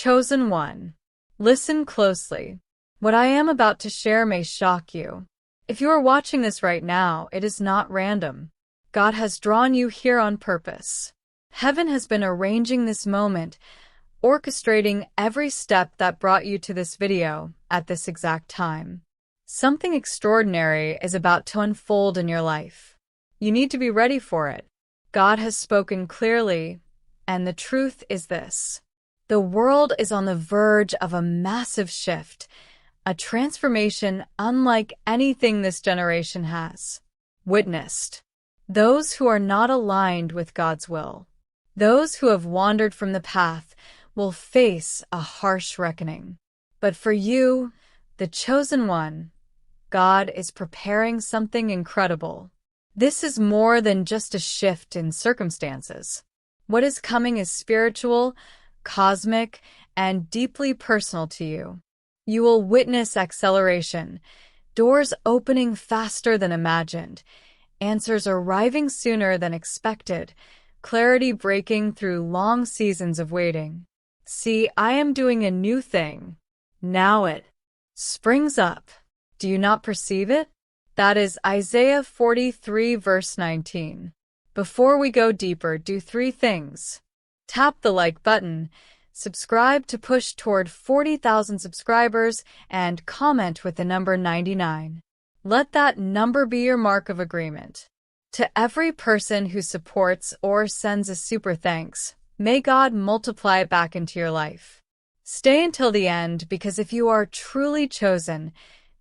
Chosen one. Listen closely. What I am about to share may shock you. If you are watching this right now, it is not random. God has drawn you here on purpose. Heaven has been arranging this moment, orchestrating every step that brought you to this video at this exact time. Something extraordinary is about to unfold in your life. You need to be ready for it. God has spoken clearly, and the truth is this. The world is on the verge of a massive shift, a transformation unlike anything this generation has witnessed. Those who are not aligned with God's will, those who have wandered from the path, will face a harsh reckoning. But for you, the chosen one, God is preparing something incredible. This is more than just a shift in circumstances. What is coming is spiritual, cosmic, and deeply personal to you. You will witness acceleration, doors opening faster than imagined, answers arriving sooner than expected, clarity breaking through long seasons of waiting. See, I am doing a new thing. Now it springs up. Do you not perceive it? That is Isaiah 43 verse 19. Before we go deeper, do 3 things. Tap the like button, subscribe to push toward 40,000 subscribers, and comment with the number 99. Let that number be your mark of agreement. To every person who supports or sends a super thanks, may God multiply it back into your life. Stay until the end, because if you are truly chosen,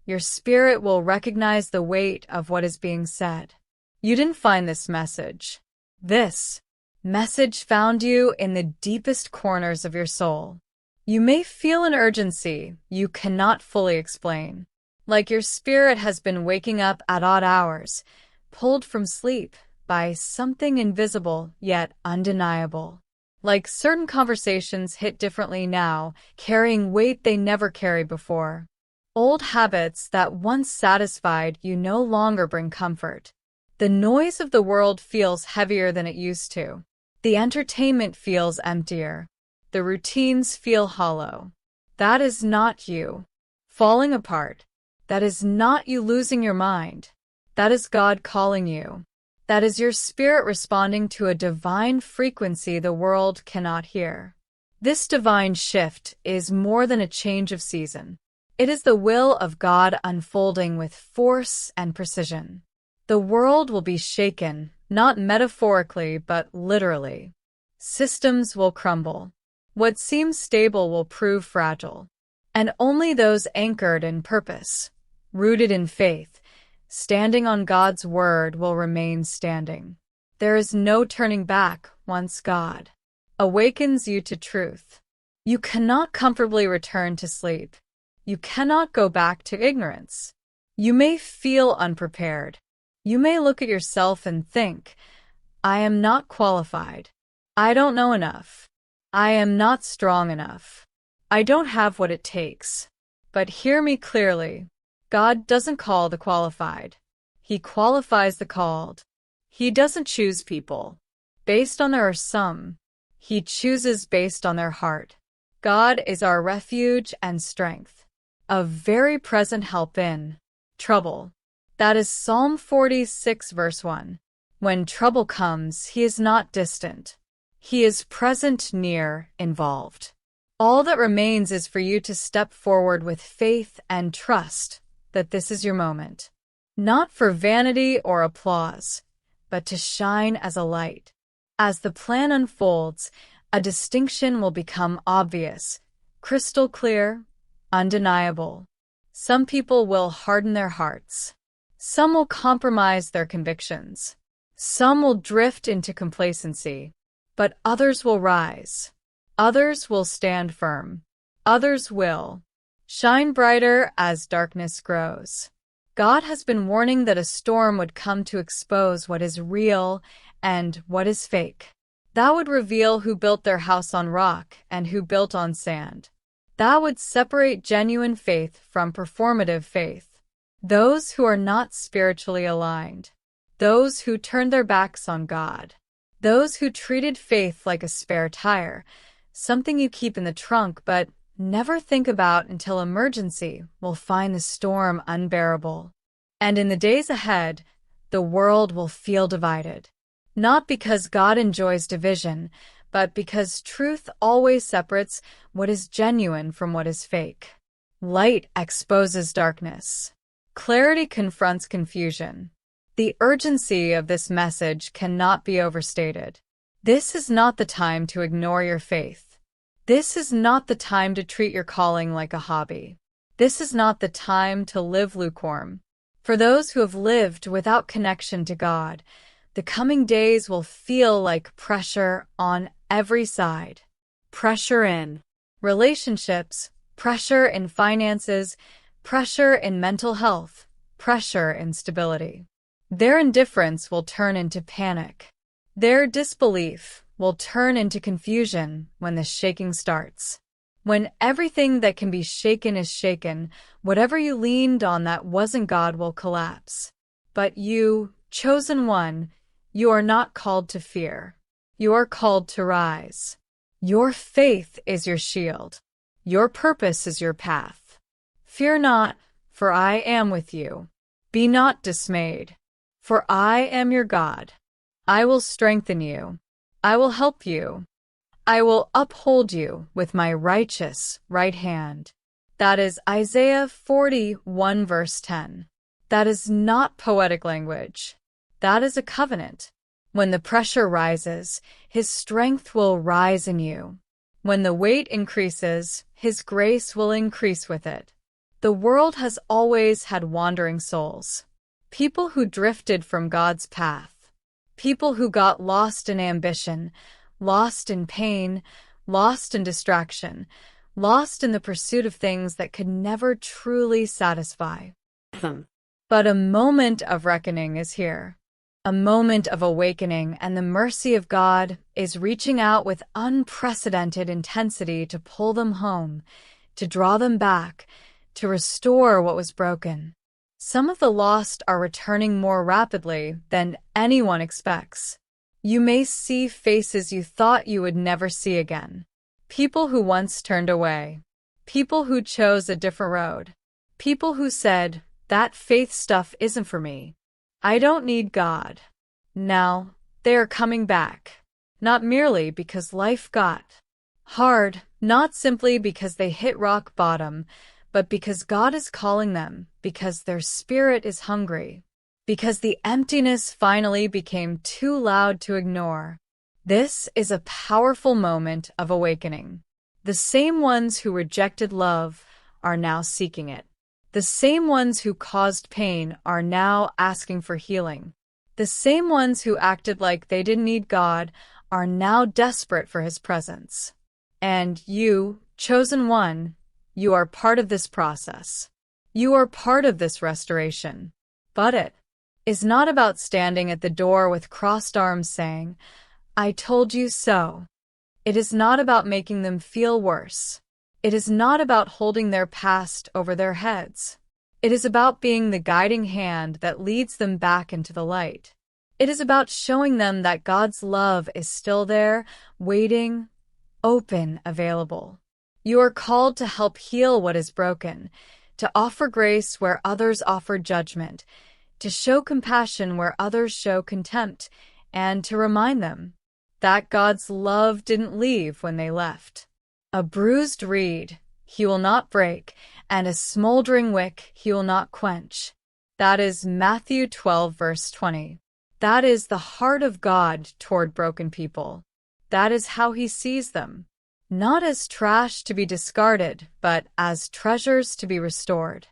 your spirit will recognize the weight of what is being said. You didn't find this message. This message found you in the deepest corners of your soul. You may feel an urgency you cannot fully explain, like your spirit has been waking up at odd hours, pulled from sleep by something invisible yet undeniable. Like certain conversations hit differently now, carrying weight they never carried before. Old habits that once satisfied you no longer bring comfort. The noise of the world feels heavier than it used to. The entertainment feels emptier. The routines feel hollow. That is not you falling apart. That is not you losing your mind. That is God calling you. That is your spirit responding to a divine frequency the world cannot hear. This divine shift is more than a change of season. It is the will of God unfolding with force and precision. The world will be shaken, not metaphorically, but literally. Systems will crumble. What seems stable will prove fragile. And only those anchored in purpose, rooted in faith, standing on God's word will remain standing. There is no turning back once God awakens you to truth. You cannot comfortably return to sleep. You cannot go back to ignorance. You may feel unprepared. You may look at yourself and think, I am not qualified. I don't know enough. I am not strong enough. I don't have what it takes. But hear me clearly. God doesn't call the qualified. He qualifies the called. He doesn't choose people based on their some. He chooses based on their heart. God is our refuge and strength, a very present help in trouble. That is Psalm 46 verse 1. When trouble comes, he is not distant. He is present, near, involved. All that remains is for you to step forward with faith and trust that this is your moment, not for vanity or applause, but to shine as a light. As the plan unfolds, a distinction will become obvious, crystal clear, undeniable. Some people will harden their hearts. Some will compromise their convictions. Some will drift into complacency, but others will rise. Others will stand firm. Others will shine brighter as darkness grows. God has been warning that a storm would come to expose what is real and what is fake. That would reveal who built their house on rock and who built on sand. That would separate genuine faith from performative faith. Those who are not spiritually aligned. Those who turned their backs on God. Those who treated faith like a spare tire, something you keep in the trunk but never think about until emergency will find the storm unbearable. And in the days ahead, the world will feel divided. Not because God enjoys division, but because truth always separates what is genuine from what is fake. Light exposes darkness. Clarity confronts confusion. The urgency of this message cannot be overstated. This is not the time to ignore your faith. This is not the time to treat your calling like a hobby. This is not the time to live lukewarm. For those who have lived without connection to God, the coming days will feel like pressure on every side. Pressure in relationships, pressure in finances, pressure in mental health, pressure in stability. Their indifference will turn into panic. Their disbelief will turn into confusion when the shaking starts. When everything that can be shaken is shaken, whatever you leaned on that wasn't God will collapse. But you, chosen one, you are not called to fear. You are called to rise. Your faith is your shield. Your purpose is your path. Fear not, for I am with you. Be not dismayed, for I am your God. I will strengthen you. I will help you. I will uphold you with my righteous right hand. That is Isaiah 41 verse 10. That is not poetic language. That is a covenant. When the pressure rises, His strength will rise in you. When the weight increases, His grace will increase with it. The world has always had wandering souls. People who drifted from God's path. People who got lost in ambition, lost in pain, lost in distraction, lost in the pursuit of things that could never truly satisfy. But a moment of reckoning is here. A moment of awakening, and the mercy of God is reaching out with unprecedented intensity to pull them home, to draw them back, to restore what was broken. Some of the lost are returning more rapidly than anyone expects. You may see faces you thought you would never see again. People who once turned away. People who chose a different road. People who said, that faith stuff isn't for me. I don't need God. Now, they are coming back. Not merely because life got hard, not simply because they hit rock bottom, but because God is calling them, because their spirit is hungry, because the emptiness finally became too loud to ignore. This is a powerful moment of awakening. The same ones who rejected love are now seeking it. The same ones who caused pain are now asking for healing. The same ones who acted like they didn't need God are now desperate for His presence. And you, chosen one, you are part of this process. You are part of this restoration. But it is not about standing at the door with crossed arms saying, I told you so. It is not about making them feel worse. It is not about holding their past over their heads. It is about being the guiding hand that leads them back into the light. It is about showing them that God's love is still there, waiting, open, available. You are called to help heal what is broken, to offer grace where others offer judgment, to show compassion where others show contempt, and to remind them that God's love didn't leave when they left. A bruised reed He will not break, and a smoldering wick He will not quench. That is Matthew 12 verse 20. That is the heart of God toward broken people. That is how He sees them. Not as trash to be discarded, but as treasures to be restored.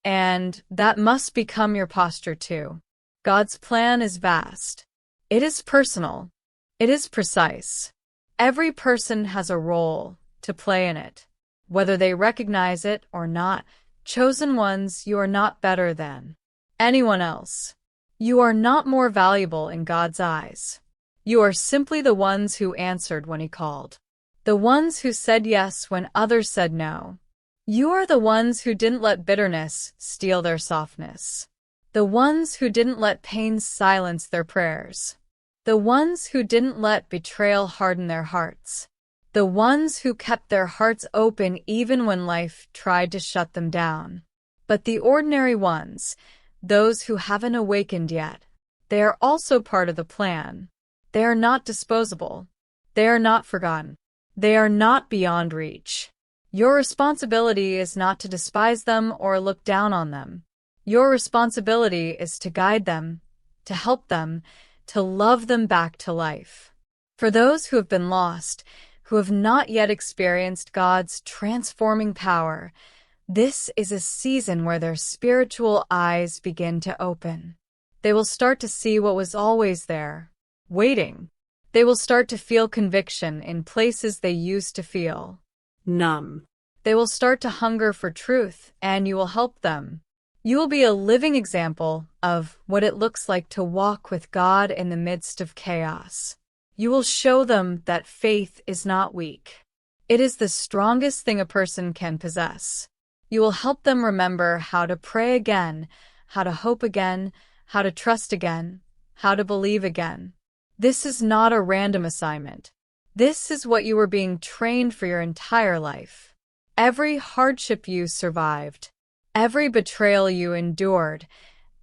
And that must become your posture too. God's plan is vast. It is personal. It is precise. Every person has a role to play in it. Whether they recognize it or not, chosen ones, you are not better than anyone else. You are not more valuable in God's eyes. You are simply the ones who answered when He called. The ones who said yes when others said no. You are the ones who didn't let bitterness steal their softness. The ones who didn't let pain silence their prayers. The ones who didn't let betrayal harden their hearts. The ones who kept their hearts open even when life tried to shut them down. But the ordinary ones, those who haven't awakened yet, they are also part of the plan. They are not disposable. They are not forgotten. They are not beyond reach. Your responsibility is not to despise them or look down on them. Your responsibility is to guide them, to help them, to love them back to life. For those who have been lost, who have not yet experienced God's transforming power, this is a season where their spiritual eyes begin to open. They will start to see what was always there, waiting. They will start to feel conviction in places they used to feel numb. They will start to hunger for truth, and you will help them. You will be a living example of what it looks like to walk with God in the midst of chaos. You will show them that faith is not weak. It is the strongest thing a person can possess. You will help them remember how to pray again, how to hope again, how to trust again, how to believe again. This is not a random assignment. This is what you were being trained for your entire life. Every hardship you survived, every betrayal you endured,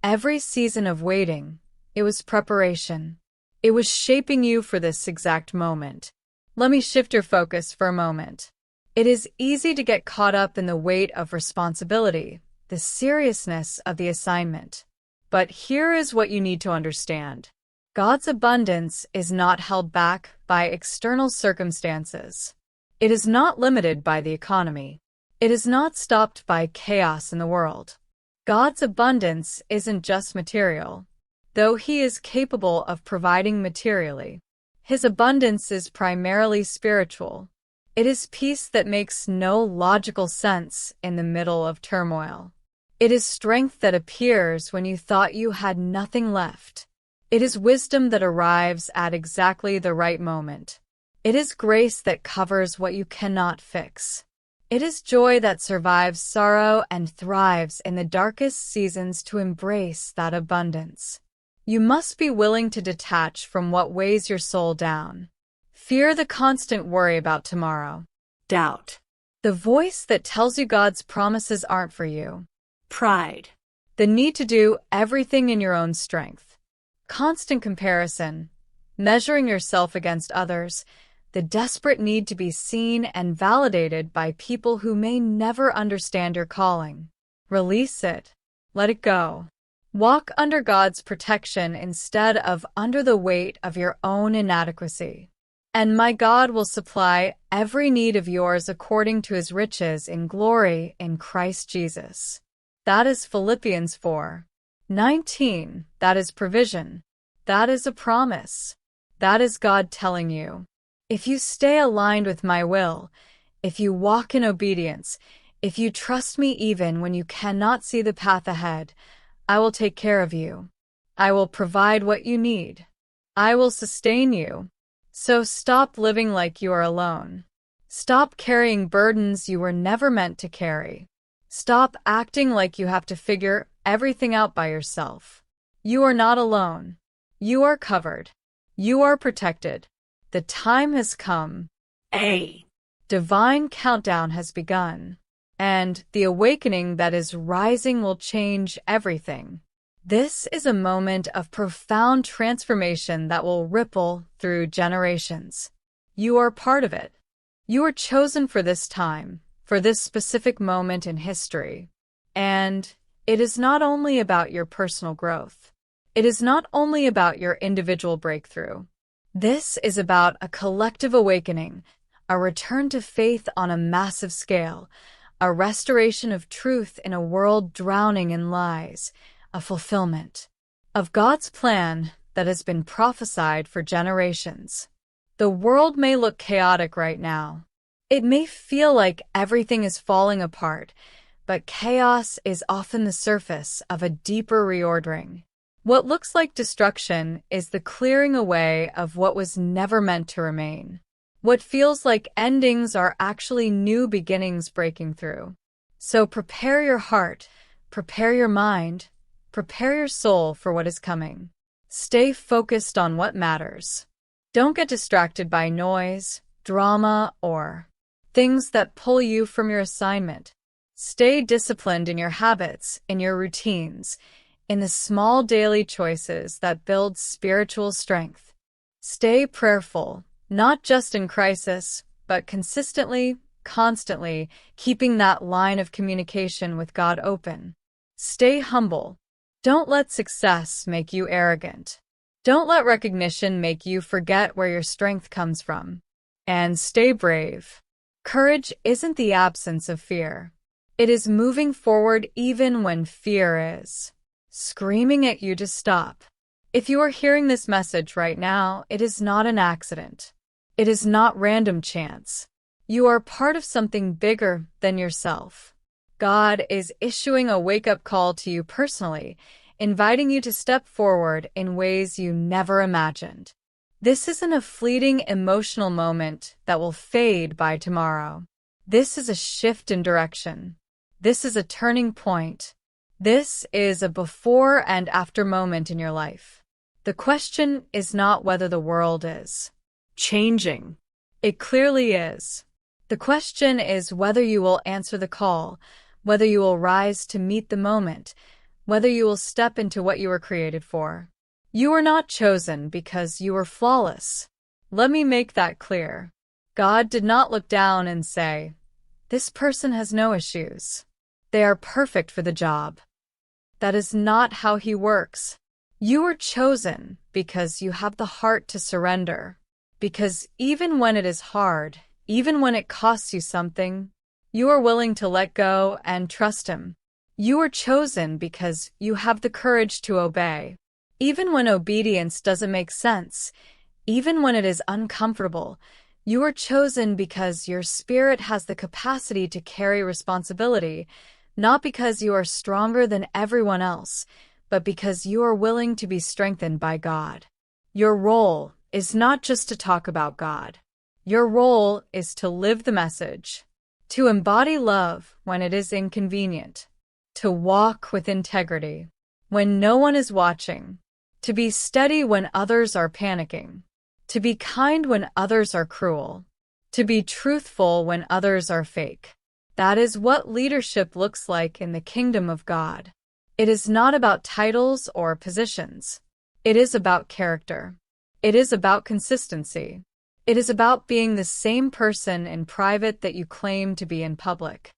every season of waiting, it was preparation. It was shaping you for this exact moment. Let me shift your focus for a moment. It is easy to get caught up in the weight of responsibility, the seriousness of the assignment. But here is what you need to understand. God's abundance is not held back by external circumstances. It is not limited by the economy. It is not stopped by chaos in the world. God's abundance isn't just material. Though He is capable of providing materially, His abundance is primarily spiritual. It is peace that makes no logical sense in the middle of turmoil. It is strength that appears when you thought you had nothing left. It is wisdom that arrives at exactly the right moment. It is grace that covers what you cannot fix. It is joy that survives sorrow and thrives in the darkest seasons to embrace that abundance. You must be willing to detach from what weighs your soul down. Fear the constant worry about tomorrow. Doubt. The voice that tells you God's promises aren't for you. Pride. The need to do everything in your own strength. Constant comparison. Measuring yourself against others. The desperate need to be seen and validated by people who may never understand your calling. Release it. Let it go. Walk under God's protection instead of under the weight of your own inadequacy. And my God will supply every need of yours according to His riches in glory in Christ Jesus. That is Philippians 4:19. That is provision. That is a promise. That is God telling you, if you stay aligned with my will, if you walk in obedience, if you trust me even when you cannot see the path ahead, I will take care of you. I will provide what you need. I will sustain you. So stop living like you are alone. Stop carrying burdens you were never meant to carry. Stop acting like you have to figure everything out by yourself. You are not alone. You are covered. You are protected. The time has come. A divine countdown has begun. And the awakening that is rising will change everything. This is a moment of profound transformation that will ripple through generations. You are part of it. You are chosen for this time, for this specific moment in history. And it is not only about your personal growth. It is not only about your individual breakthrough. This is about a collective awakening, a return to faith on a massive scale, a restoration of truth in a world drowning in lies, a fulfillment of God's plan that has been prophesied for generations. The world may look chaotic right now. It may feel like everything is falling apart, but chaos is often the surface of a deeper reordering. What looks like destruction is the clearing away of what was never meant to remain. What feels like endings are actually new beginnings breaking through. So prepare your heart, prepare your mind, prepare your soul for what is coming. Stay focused on what matters. Don't get distracted by noise. drama, or things that pull you from your assignment. Stay disciplined in your habits, in your routines, in the small daily choices that build spiritual strength. Stay prayerful, not just in crisis, but consistently, constantly, keeping that line of communication with God open. Stay humble. Don't let success make you arrogant. Don't let recognition make you forget where your strength comes from. And stay brave. Courage isn't the absence of fear. It is moving forward even when fear is screaming at you to stop. If you are hearing this message right now, it is not an accident. It is not random chance. You are part of something bigger than yourself. God is issuing a wake-up call to you personally, inviting you to step forward in ways you never imagined. This isn't a fleeting emotional moment that will fade by tomorrow. This is a shift in direction. This is a turning point. This is a before and after moment in your life. The question is not whether the world is changing. It clearly is. The question is whether you will answer the call, whether you will rise to meet the moment, whether you will step into what you were created for. You were not chosen because you were flawless. Let me make that clear. God did not look down and say, "This person has no issues. They are perfect for the job." That is not how He works. You were chosen because you have the heart to surrender. Because even when it is hard, even when it costs you something, you are willing to let go and trust Him. You are chosen because you have the courage to obey. Even when obedience doesn't make sense, even when it is uncomfortable, you are chosen because your spirit has the capacity to carry responsibility, not because you are stronger than everyone else, but because you are willing to be strengthened by God. Your role is not just to talk about God. Your role is to live the message, to embody love when it is inconvenient, to walk with integrity when no one is watching, to be steady when others are panicking, to be kind when others are cruel, to be truthful when others are fake. That is what leadership looks like in the kingdom of God. It is not about titles or positions. It is about character. It is about consistency. It is about being the same person in private that you claim to be in public.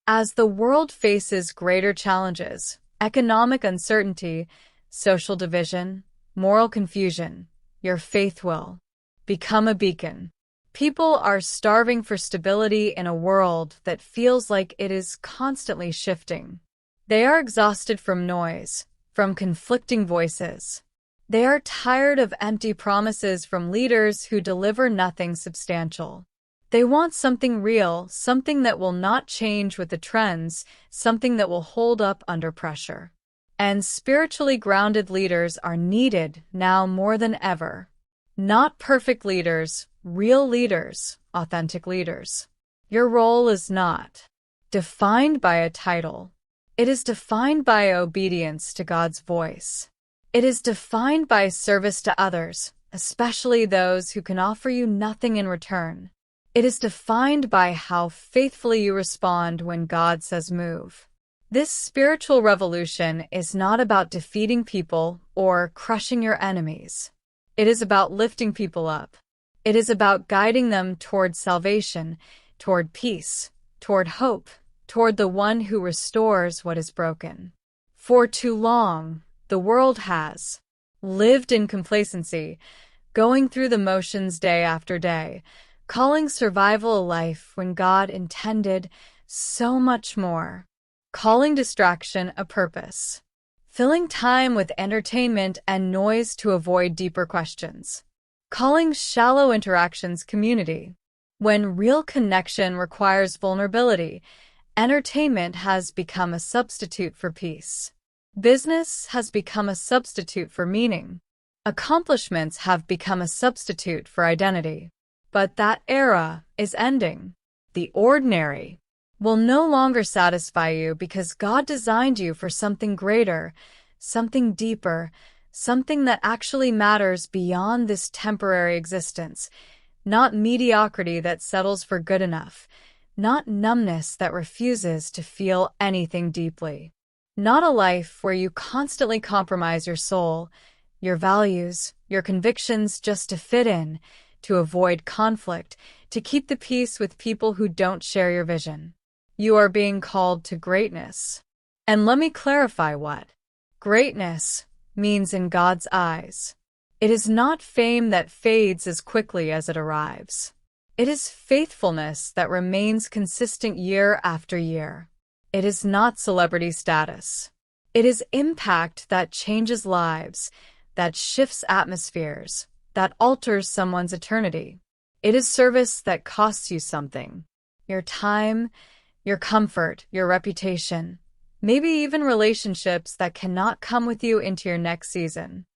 As the world faces greater challenges, economic uncertainty, social division, moral confusion, your faith will become a beacon. People are starving for stability in a world that feels like it is constantly shifting. They are exhausted from noise, from conflicting voices. They are tired of empty promises from leaders who deliver nothing substantial. They want something real, something that will not change with the trends, something that will hold up under pressure. And spiritually grounded leaders are needed now more than ever. Not perfect leaders, real leaders, authentic leaders. Your role is not defined by a title. It is defined by obedience to God's voice. It is defined by service to others, especially those who can offer you nothing in return. It is defined by how faithfully you respond when God says move. This spiritual revolution is not about defeating people or crushing your enemies. It is about lifting people up. It is about guiding them toward salvation, toward peace, toward hope, toward the one who restores what is broken. For too long, the world has lived in complacency, going through the motions day after day, calling survival a life when God intended so much more, calling distraction a purpose, filling time with entertainment and noise to avoid deeper questions, calling shallow interactions community. When real connection requires vulnerability, entertainment has become a substitute for peace. Business has become a substitute for meaning. Accomplishments have become a substitute for identity. But that era is ending. The ordinary will no longer satisfy you because God designed you for something greater, something deeper, something that actually matters beyond this temporary existence. not mediocrity that settles for good enough, not numbness that refuses to feel anything deeply, not a life where you constantly compromise your soul, your values, your convictions just to fit in, to avoid conflict, to keep the peace with people who don't share your vision. You are being called to greatness. And let me clarify what greatness means in God's eyes. It is not fame that fades as quickly as it arrives. It is faithfulness that remains consistent year after year. It is not celebrity status. It is impact that changes lives, that shifts atmospheres, that alters someone's eternity. It is service that costs you something. Your time, your comfort, your reputation, maybe even relationships that cannot come with you into your next season.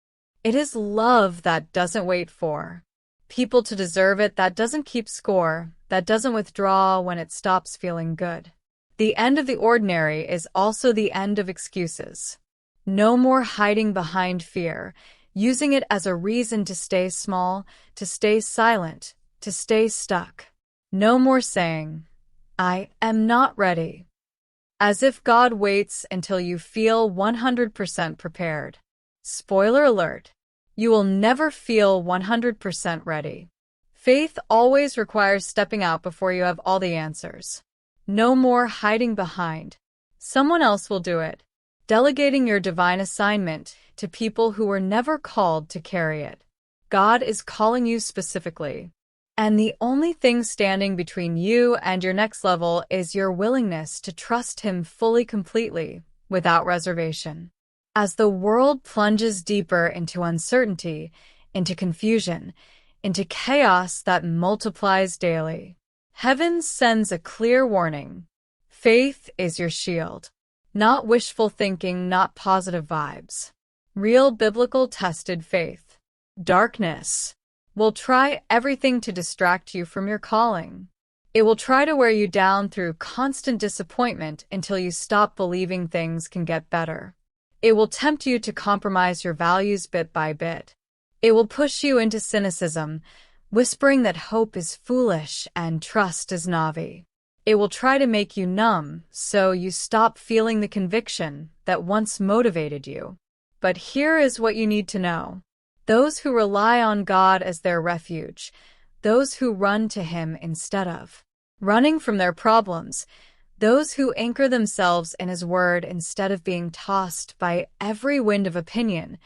It is love that doesn't wait for people to deserve it, that doesn't keep score, that doesn't withdraw when it stops feeling good. The end of the ordinary is also the end of excuses. No more hiding behind fear, using it as a reason to stay small, to stay silent, to stay stuck. No more saying, "I am not ready," as if God waits until you feel 100% prepared. Spoiler alert, you will never feel 100% ready. Faith always requires stepping out before you have all the answers. No more hiding behind. Someone else will do it. Delegating your divine assignment to people who were never called to carry it. God is calling you specifically. And the only thing standing between you and your next level is your willingness to trust Him fully, completely, without reservation. As the world plunges deeper into uncertainty, into confusion, into chaos that multiplies daily, heaven sends a clear warning. Faith is your shield. Not wishful thinking, not positive vibes. Real biblical tested faith. Darkness will try everything to distract you from your calling. It will try to wear you down through constant disappointment until you stop believing things can get better. It will tempt you to compromise your values bit by bit. It will push you into cynicism, whispering that hope is foolish and trust is navi. It will try to make you numb so you stop feeling the conviction that once motivated you. But here is what you need to know. Those who rely on God as their refuge, those who run to Him instead of running from their problems, those who anchor themselves in His Word instead of being tossed by every wind of opinion,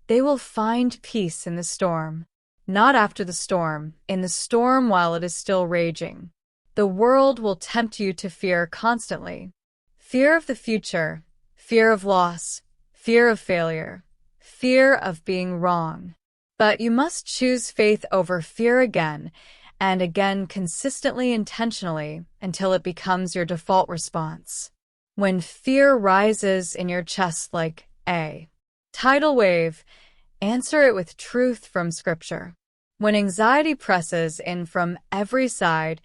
they will find peace in the storm. Not after the storm, in the storm while it is still raging. The world will tempt you to fear constantly. Fear of the future, fear of loss, fear of failure, fear of being wrong. But you must choose faith over fear again and again, consistently, intentionally, until it becomes your default response. When fear rises in your chest like a tidal wave, answer it with truth from Scripture. When anxiety presses in from every side,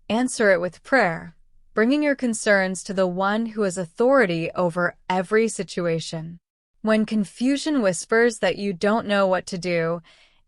answer it with prayer, bringing your concerns to the one who has authority over every situation. When confusion whispers that you don't know what to do,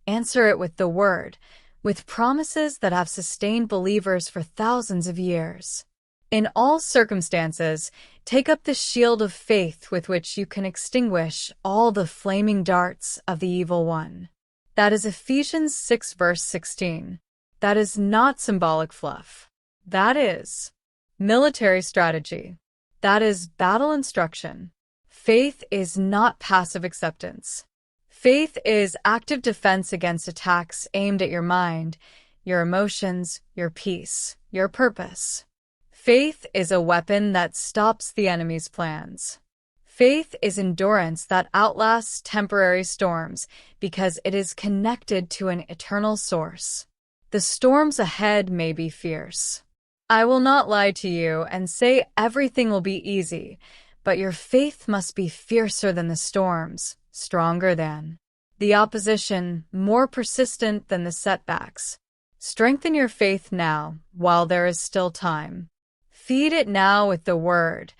answer it with the Word, with promises that have sustained believers for thousands of years. In all circumstances, take up the shield of faith with which you can extinguish all the flaming darts of the evil one. That is Ephesians 6 verse 16. That is not symbolic fluff. That is military strategy. That is battle instruction. Faith is not passive acceptance. Faith is active defense against attacks aimed at your mind, your emotions, your peace, your purpose. Faith is a weapon that stops the enemy's plans. Faith is endurance that outlasts temporary storms because it is connected to an eternal source. The storms ahead may be fierce. I will not lie to you and say everything will be easy, but your faith must be fiercer than the storms, stronger than the opposition, more persistent than the setbacks. Strengthen your faith now, while there is still time. Feed it now with the Word,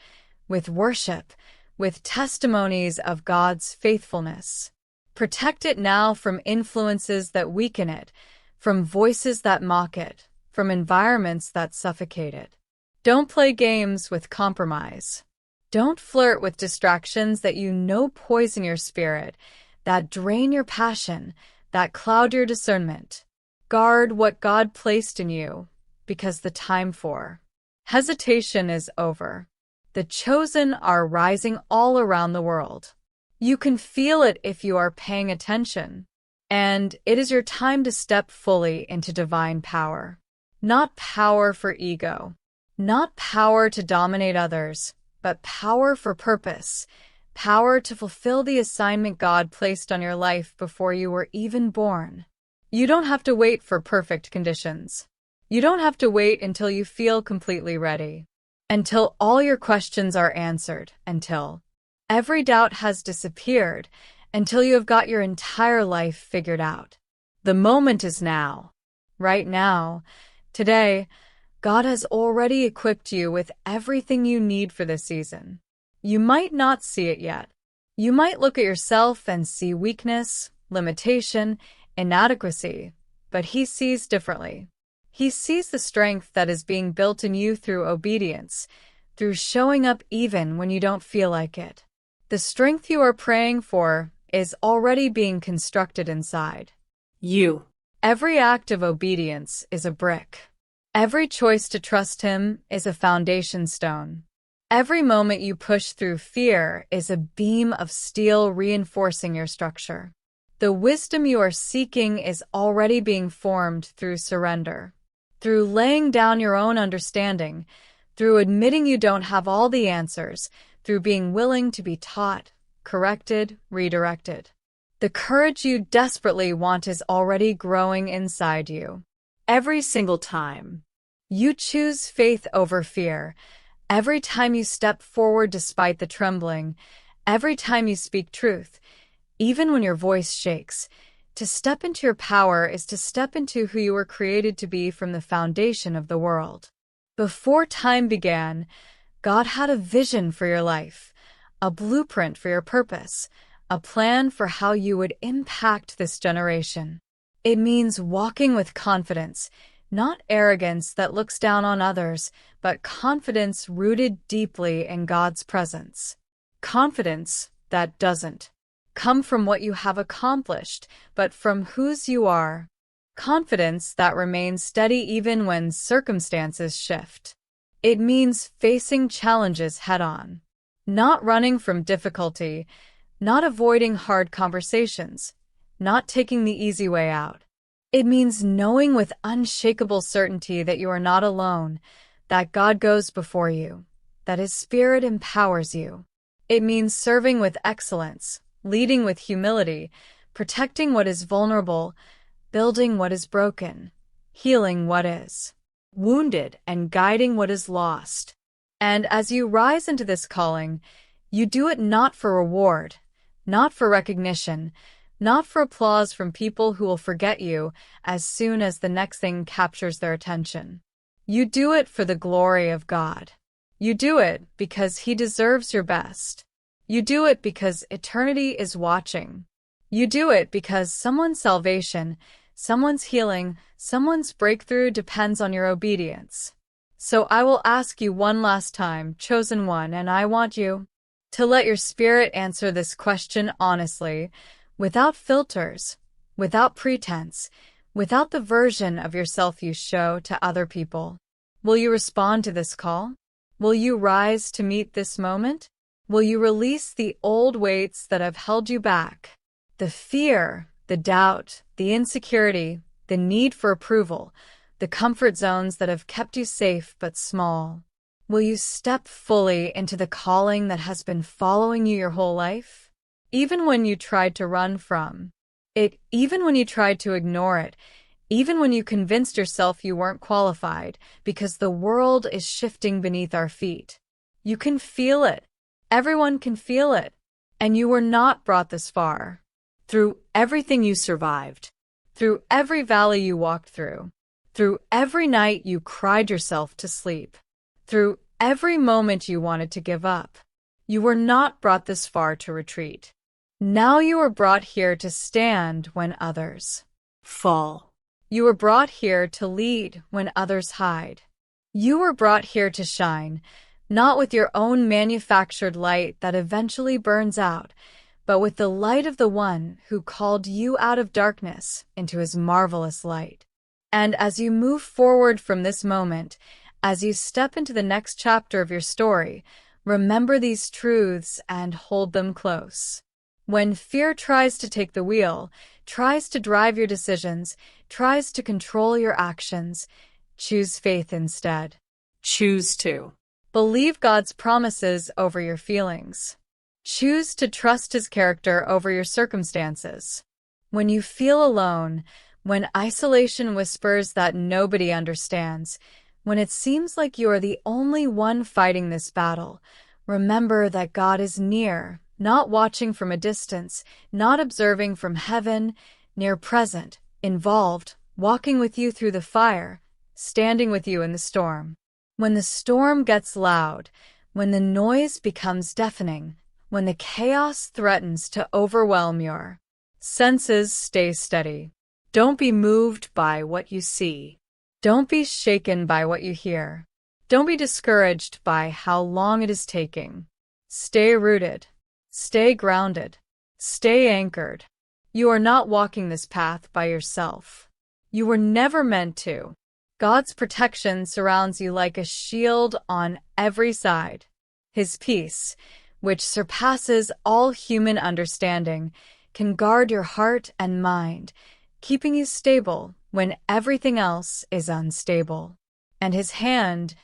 with worship, with testimonies of God's faithfulness. Protect it now from influences that weaken it, from voices that mock it, from environments that suffocate it. Don't play games with compromise. Don't flirt with distractions that you know poison your spirit, that drain your passion, that cloud your discernment. Guard what God placed in you, because the time for hesitation is over. The chosen are rising all around the world. You can feel it if you are paying attention. And it is your time to step fully into divine power. Not power for ego. Not power to dominate others, but power for purpose. Power to fulfill the assignment God placed on your life before you were even born. You don't have to wait for perfect conditions. You don't have to wait until you feel completely ready. Until all your questions are answered. Until every doubt has disappeared. Until you have got your entire life figured out. The moment is now. Right now. Today, God has already equipped you with everything you need for this season. You might not see it yet. You might look at yourself and see weakness, limitation, inadequacy, but He sees differently. He sees the strength that is being built in you through obedience, through showing up even when you don't feel like it. The strength you are praying for is already being constructed inside you. Every act of obedience is a brick. Every choice to trust Him is a foundation stone. Every moment you push through fear is a beam of steel reinforcing your structure. The wisdom you are seeking is already being formed through surrender, through laying down your own understanding, through admitting you don't have all the answers, through being willing to be taught, corrected, redirected. The courage you desperately want is already growing inside you. Every single time you choose faith over fear, every time you step forward despite the trembling, every time you speak truth, even when your voice shakes, to step into your power is to step into who you were created to be from the foundation of the world. Before time began, God had a vision for your life, a blueprint for your purpose, a plan for how you would impact this generation. It means walking with confidence, not arrogance that looks down on others, but confidence rooted deeply in God's presence. Confidence that doesn't come from what you have accomplished, but from whose you are. Confidence that remains steady even when circumstances shift. It means facing challenges head-on, not running from difficulty, not avoiding hard conversations, not taking the easy way out. It means knowing with unshakable certainty that you are not alone, that God goes before you, that His Spirit empowers you. It means serving with excellence, leading with humility, protecting what is vulnerable, building what is broken, healing what is wounded, and guiding what is lost. And as you rise into this calling, you do it not for reward, not for recognition, not for applause from people who will forget you as soon as the next thing captures their attention. You do it for the glory of God. You do it because He deserves your best. You do it because eternity is watching. You do it because someone's salvation, someone's healing, someone's breakthrough depends on your obedience. So I will ask you one last time, chosen one, and I want you to let your spirit answer this question honestly, without filters, without pretense, without the version of yourself you show to other people. Will you respond to this call? Will you rise to meet this moment? Will you release the old weights that have held you back? The fear, the doubt, the insecurity, the need for approval, the comfort zones that have kept you safe but small. Will you step fully into the calling that has been following you your whole life? Even when you tried to run from it, even when you tried to ignore it, even when you convinced yourself you weren't qualified, because the world is shifting beneath our feet. You can feel it. Everyone can feel it. And you were not brought this far through everything you survived, through every valley you walked through every night you cried yourself to sleep, through every moment you wanted to give up. You were not brought this far to retreat. Now you are brought here to stand when others fall. You were brought here to lead when others hide. You were brought here to shine, not with your own manufactured light that eventually burns out, but with the light of the one who called you out of darkness into his marvelous light. And as you move forward from this moment, as you step into the next chapter of your story, remember these truths and hold them close. When fear tries to take the wheel, tries to drive your decisions, tries to control your actions, choose faith instead. Choose to. Believe God's promises over your feelings. Choose to trust His character over your circumstances. When you feel alone, when isolation whispers that nobody understands, when it seems like you are the only one fighting this battle, remember that God is near, not watching from a distance, not observing from heaven, near present, involved, walking with you through the fire, standing with you in the storm. When the storm gets loud, when the noise becomes deafening, when the chaos threatens to overwhelm your senses, stay steady. Don't be moved by what you see. Don't be shaken by what you hear. Don't be discouraged by how long it is taking. Stay rooted. Stay grounded. Stay anchored. You are not walking this path by yourself. You were never meant to. God's protection surrounds you like a shield on every side. His peace, which surpasses all human understanding, can guard your heart and mind, keeping you stable when everything else is unstable. And His hand,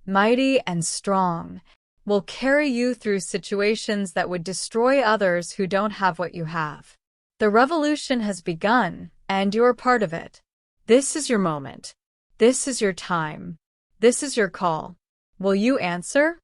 mighty and strong, will carry you through situations that would destroy others who don't have what you have. The revolution has begun, and you're part of it. This is your moment. This is your time. This is your call. Will you answer?